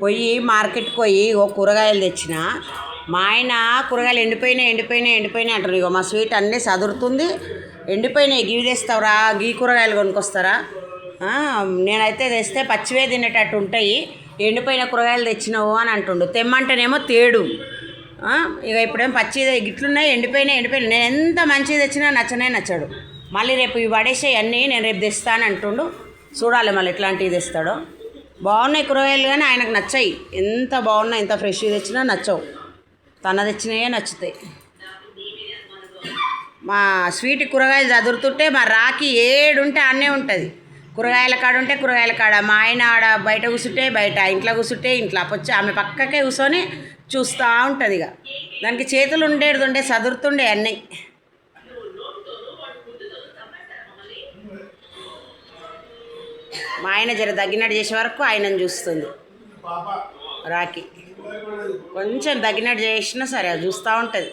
పోయి మార్కెట్కి పోయి ఓ కూరగాయలు తెచ్చిన. మా ఆయన కూరగాయలు ఎండిపోయినాయి అంటారు. ఇగో మా స్వీట్ అన్నీ సదురుతుంది. ఎండిపోయినాయి గీవి తెస్తావురా, గీ కూరగాయలు కొనుక్కొస్తారా? నేనైతే తెస్తే పచ్చివే తినేటట్టు ఉంటాయి, ఎండిపోయిన కూరగాయలు తెచ్చినావు అని అంటుండు. తెమ్మంటేనేమో తేడు. ఇక ఇప్పుడేమో పచ్చి గిట్లున్నాయి, ఎండిపోయినాయి. నేను ఎంత మంచిది తెచ్చినా నచ్చడు. మళ్ళీ రేపు ఇవి పడేసాయి అన్నీ, నేను రేపు తెస్తాను అంటుండు. చూడాలి మళ్ళీ ఎట్లాంటివి తెస్తాడో. బాగున్నాయి కూరగాయలు కానీ ఆయనకు నచ్చాయి. ఎంత బాగున్నాయి, ఎంత ఫ్రెష్గా తెచ్చినా నచ్చవు. తన తెచ్చినాయే నచ్చుతాయి. మా స్వీట్ కూరగాయలు చదురుతుంటే మా రాకి ఏడుంటే అన్నే ఉంటుంది. కూరగాయల కాడ ఉంటే కూరగాయల కాడ, మా ఆయన ఆడ బయట కూర్చుంటే బయట, ఇంట్లో కూర్చుంటే ఇంట్లో. వచ్చి ఆమె పక్కకే కూర్చొని చూస్తూ ఉంటుంది. ఇక దానికి చేతులు ఉండే చదురుతుండే అన్నీ. మా ఆయన జర తగ్గినట్టు చేసే వరకు ఆయనను చూస్తుంది రాకి. కొంచెం తగ్గినట్టు చేసినా సరే అది చూస్తూ ఉంటుంది.